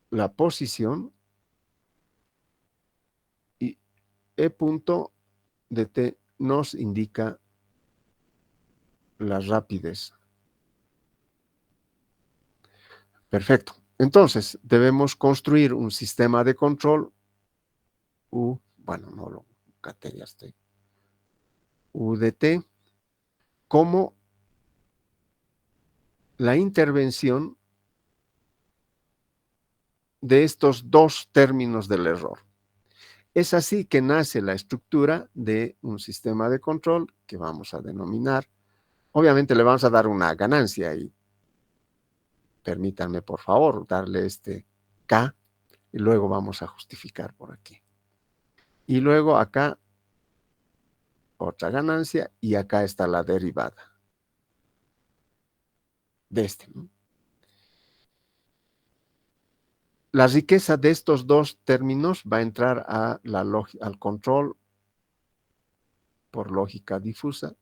la posición y E punto de T nos indica la rapidez. Perfecto. Entonces, debemos construir un sistema de control U, bueno, no lo caté, ya estoy, U de T, como la intervención de estos dos términos del error. Es así que nace la estructura de un sistema de control que vamos a denominar. Obviamente le vamos a dar una ganancia y permítanme por favor darle este K y luego vamos a justificar por aquí. Y luego acá otra ganancia y acá está la derivada de este, ¿no? La riqueza de estos dos términos va a entrar a al control por lógica difusa.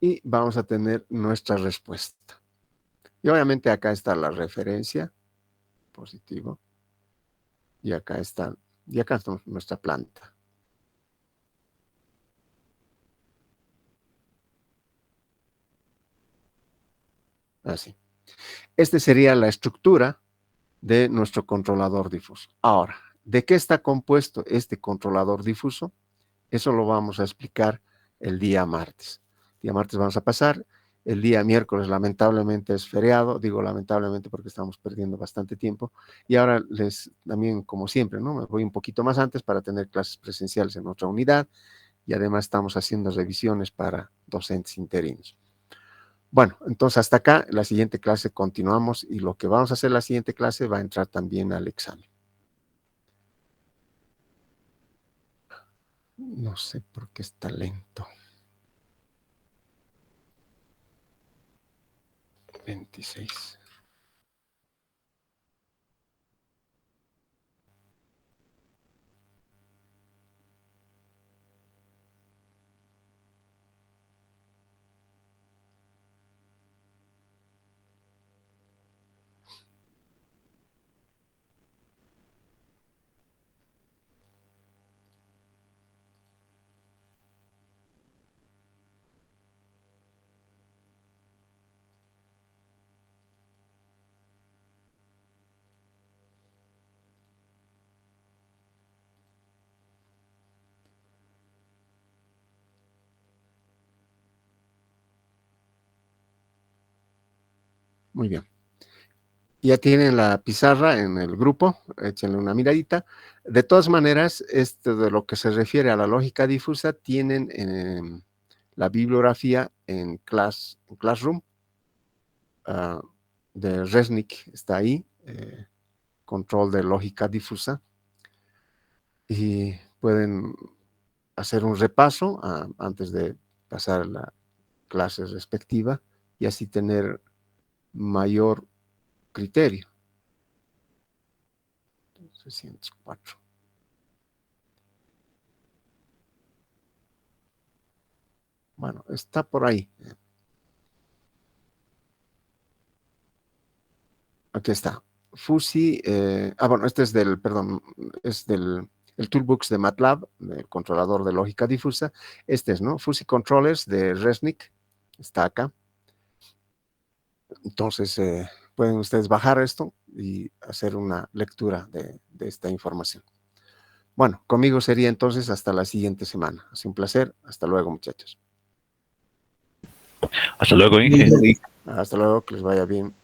Y vamos a tener nuestra respuesta. Y obviamente acá está la referencia, positivo. Y acá está nuestra planta. Así. Esta sería la estructura de nuestro controlador difuso. Ahora, ¿de qué está compuesto este controlador difuso? Eso lo vamos a explicar el día martes. El día martes vamos a pasar El día miércoles lamentablemente es feriado, digo lamentablemente porque estamos perdiendo bastante tiempo, y ahora también como siempre, ¿no? Me voy un poquito más antes para tener clases presenciales en otra unidad, y además estamos haciendo revisiones para docentes interinos. Bueno, entonces hasta acá, la siguiente clase continuamos, y lo que vamos a hacer la siguiente clase va a entrar también al examen. No sé por qué está lento. 26. Muy bien. Ya tienen la pizarra en el grupo, échenle una miradita. De todas maneras, de lo que se refiere a la lógica difusa, tienen la bibliografía en Classroom, de Resnick, está ahí, control de lógica difusa, y pueden hacer un repaso antes de pasar a la clase respectiva, y así tener mayor criterio. 304. Bueno, está por ahí. Aquí está. Fusi, bueno, este es el Toolbox de MATLAB, del controlador de lógica difusa. Este es, ¿no? Fusi Controllers de Resnick, está acá. Entonces, pueden ustedes bajar esto y hacer una lectura de esta información. Bueno, conmigo sería entonces hasta la siguiente semana. Ha sido un placer. Hasta luego, muchachos. Hasta luego, Inge. Hasta luego, que les vaya bien.